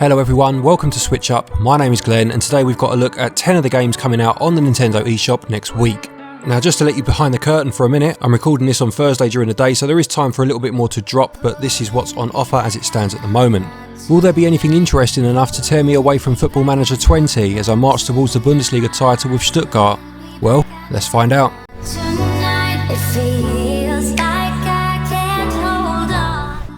Hello everyone, welcome to SwitchUp. My name is Glen and today we've got a look at 10 of the games coming out on the Nintendo eShop next week. Now just to let you behind the curtain for a minute, I'm recording this on Thursday during the day so there is time for a little bit more to drop, but this is what's on offer as it stands at the moment. Will there be anything interesting enough to tear me away from Football Manager 20 as I march towards the Bundesliga title with Stuttgart? Well, let's find out.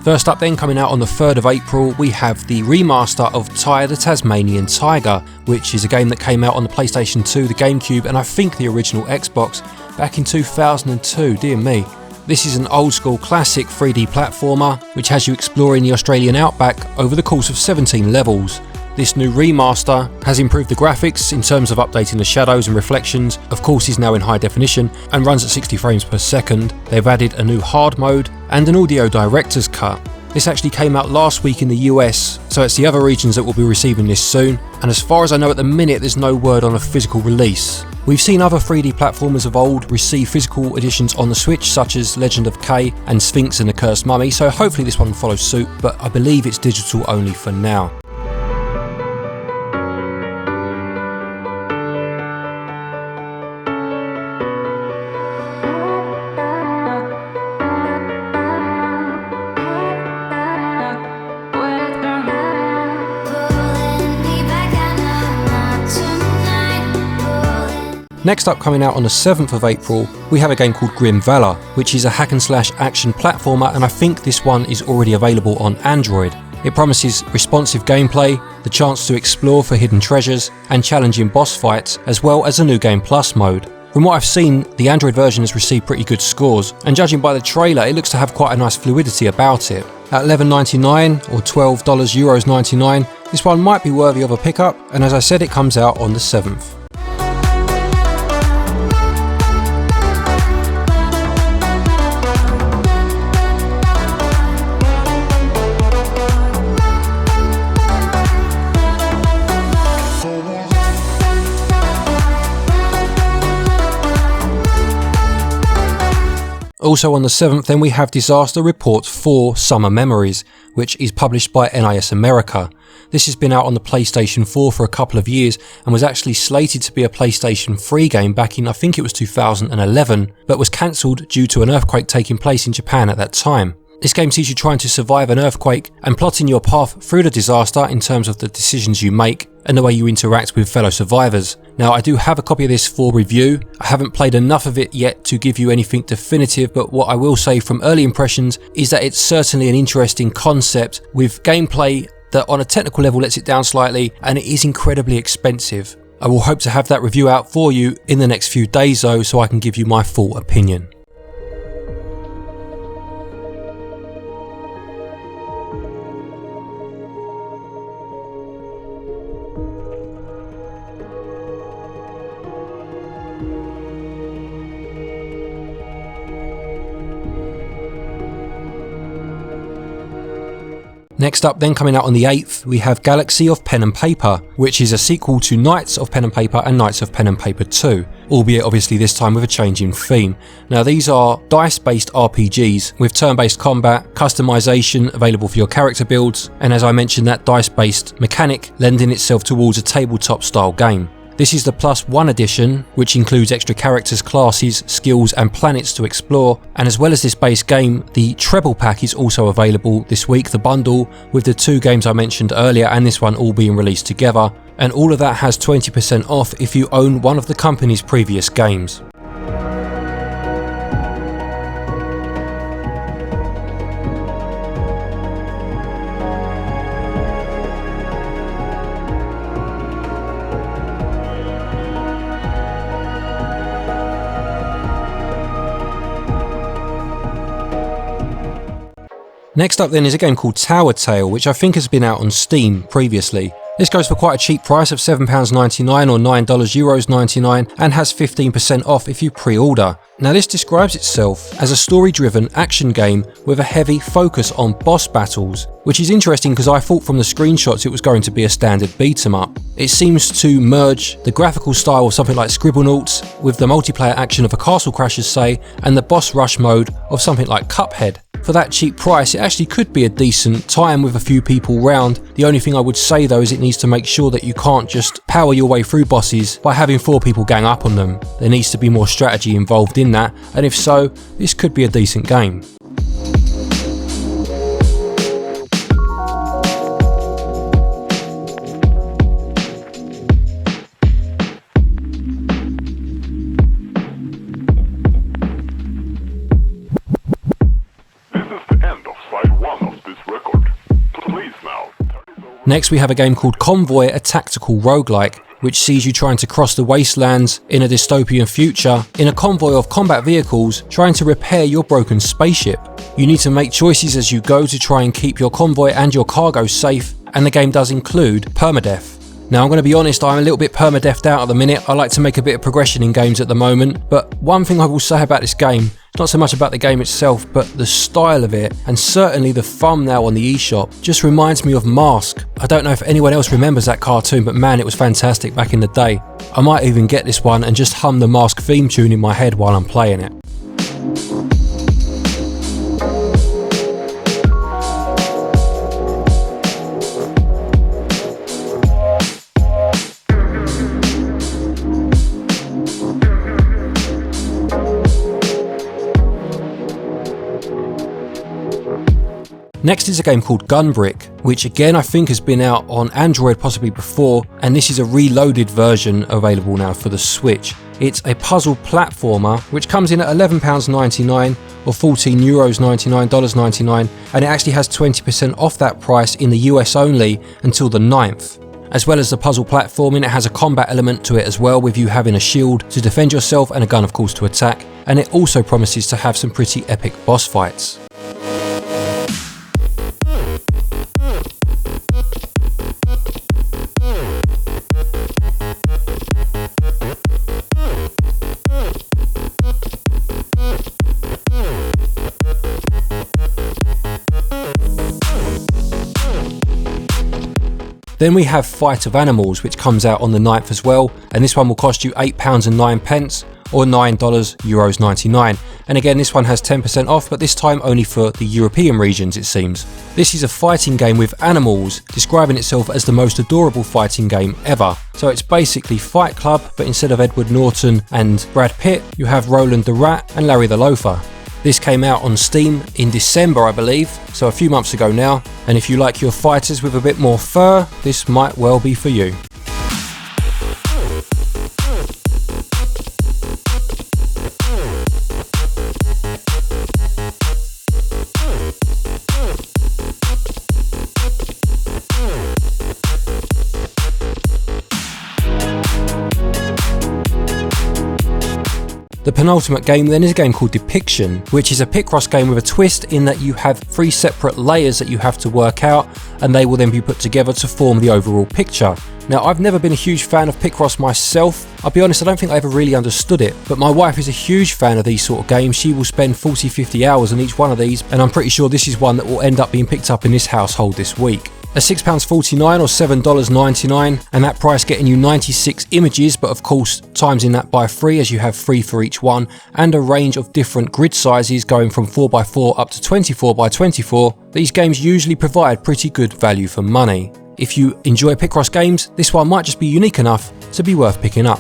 First up then, coming out on the 3rd of April, we have the remaster of the Tasmanian Tiger, which is a game that came out on the PlayStation 2, the GameCube, and I think the original Xbox back in 2002, dear me. This is an old school classic 3D platformer, which has you exploring the Australian outback over the course of 17 levels. This new remaster has improved the graphics in terms of updating the shadows and reflections, of course is now in high definition and runs at 60 frames per second. They've added a new hard mode and an audio director's cut. This actually came out last week in the US, so it's the other regions that will be receiving this soon, and as far as I know at the minute there's no word on a physical release. We've seen other 3D platformers of old receive physical editions on the Switch, such as Legend of Kay and Sphinx and the Cursed Mummy, so hopefully this one will follow suit, but I believe it's digital only for now. Next up, coming out on the 7th of April, we have a game called Valor, which is a hack and slash action platformer, and I think this one is already available on Android. It promises responsive gameplay, the chance to explore for hidden treasures, and challenging boss fights, as well as a new Game Plus mode. From what I've seen, the Android version has received pretty good scores, and judging by the trailer, it looks to have quite a nice fluidity about it. At $11.99 or $12.99, this one might be worthy of a pickup, and as I said, it comes out on the 7th. Also on the 7th then we have Disaster Report 4 Summer Memories, which is published by NIS America. This has been out on the PlayStation 4 for a couple of years and was actually slated to be a PlayStation 3 game back in I think it was 2011, but was cancelled due to an earthquake taking place in Japan at that time. This game sees you trying to survive an earthquake and plotting your path through the disaster in terms of the decisions you make and the way you interact with fellow survivors. Now I do have a copy of this for review. I haven't played enough of it yet to give you anything definitive, but what I will say from early impressions is that it's certainly an interesting concept with gameplay that on a technical level lets it down slightly, and it is incredibly expensive. I will hope to have that review out for you in the next few days though, so I can give you my full opinion. Next up then, coming out on the 8th, we have Galaxy of Pen and Paper, which is a sequel to Knights of Pen and Paper and Knights of Pen and Paper 2, albeit obviously this time with a change in theme. Now these are dice-based RPGs with turn-based combat, customization available for your character builds, and as I mentioned, that dice-based mechanic lending itself towards a tabletop style game. This is the +1 edition, which includes extra characters, classes, skills and planets to explore, and as well as this base game, the treble pack is also available this week, the bundle with the 2 games I mentioned earlier and this one all being released together, and all of that has 20% off if you own one of the company's previous games. Next up then is a game called Tower Tale, which I think has been out on Steam previously. This goes for quite a cheap price of £7.99 or €9.99 and has 15% off if you pre-order. Now this describes itself as a story-driven action game with a heavy focus on boss battles, which is interesting because I thought from the screenshots it was going to be a standard beat 'em up. It seems to merge the graphical style of something like Scribblenauts with the multiplayer action of a Castle Crashers, say, and the boss rush mode of something like Cuphead. For that cheap price, it actually could be a decent time with a few people round. The only thing I would say though is it needs to make sure that you can't just power your way through bosses by having 4 people gang up on them. There needs to be more strategy involved in that, and if so, this could be a decent game. Next we have a game called Convoy, a tactical roguelike, which sees you trying to cross the wastelands in a dystopian future in a convoy of combat vehicles trying to repair your broken spaceship. You need to make choices as you go to try and keep your convoy and your cargo safe, and the game does include permadeath. Now I'm going to be honest, I'm a little bit permadeathed out at the minute. I like to make a bit of progression in games at the moment, but one thing I will say about this game, not so much about the game itself, but the style of it, and certainly the thumbnail on the eShop, just reminds me of Mask. I don't know if anyone else remembers that cartoon, but man, it was fantastic back in the day. I might even get this one and just hum the Mask theme tune in my head while I'm playing it. Next is a game called Gunbrick, which again I think has been out on Android possibly before, and this is a reloaded version available now for the Switch. It's a puzzle platformer which comes in at £11.99 or $14.99, and it actually has 20% off that price in the US only until the 9th. As well as the puzzle platforming, it has a combat element to it as well, with you having a shield to defend yourself and a gun of course to attack, and it also promises to have some pretty epic boss fights. Then we have Fight of Animals, which comes out on the 9th as well, and this one will cost you £8.09 or €9.99. And again, this one has 10% off, but this time only for the European regions it seems. This is a fighting game with animals, describing itself as the most adorable fighting game ever. So it's basically Fight Club, but instead of Edward Norton and Brad Pitt, you have Roland the Rat and Larry the Loafer. This came out on Steam in December, I believe, so a few months ago now, and if you like your fighters with a bit more fur, this might well be for you. The penultimate game then is a game called Depiction, which is a Picross game with a twist in that you have 3 separate layers that you have to work out, and they will then be put together to form the overall picture. Now, I've never been a huge fan of Picross myself. I'll be honest, I don't think I ever really understood it, but my wife is a huge fan of these sort of games. She will spend 40-50 hours on each one of these, and I'm pretty sure this is one that will end up being picked up in this household this week. At £6.49 or $7.99, and that price getting you 96 images, but of course timesing that by 3 as you have 3 for each one, and a range of different grid sizes going from 4x4 up to 24x24, these games usually provide pretty good value for money. If you enjoy Picross games, this one might just be unique enough to be worth picking up.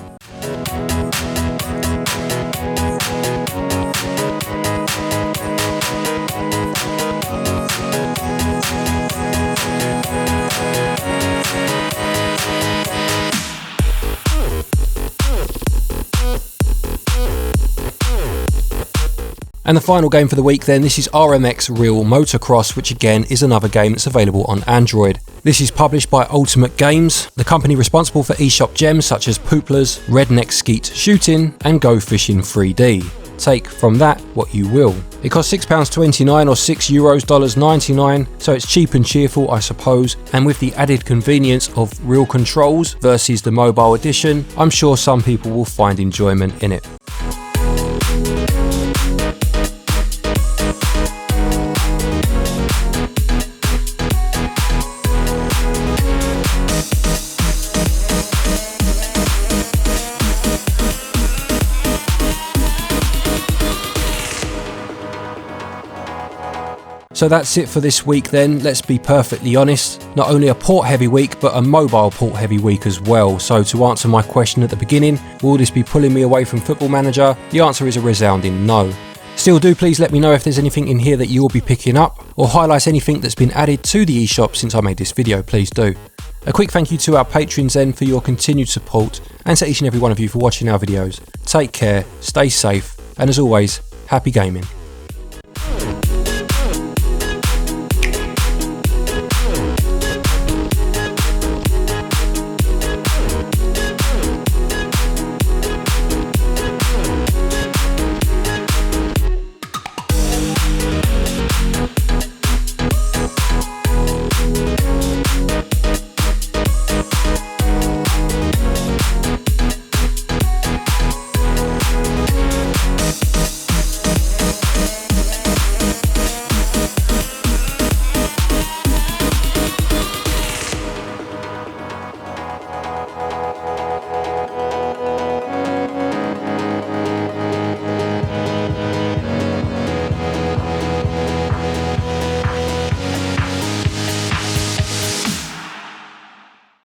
And the final game for the week then, this is RMX Real Motocross, which again is another game that's available on Android. This is published by Ultimate Games, the company responsible for eShop gems such as Pooplers, Redneck Skeet Shooting and Go Fishing 3D. Take from that what you will. It costs £6.29 or €6.99, so it's cheap and cheerful I suppose, and with the added convenience of real controls versus the mobile edition, I'm sure some people will find enjoyment in it. So that's it for this week then. Let's be perfectly honest, not only a port heavy week but a mobile port heavy week as well. So to answer my question at the beginning, will this be pulling me away from Football Manager? The answer is a resounding no. Still, do please let me know if there's anything in here that you'll be picking up, or highlight anything that's been added to the eShop since I made this video, please do. A quick thank you to our patrons then for your continued support, and to each and every one of you for watching our videos. Take care, stay safe, and as always, happy gaming.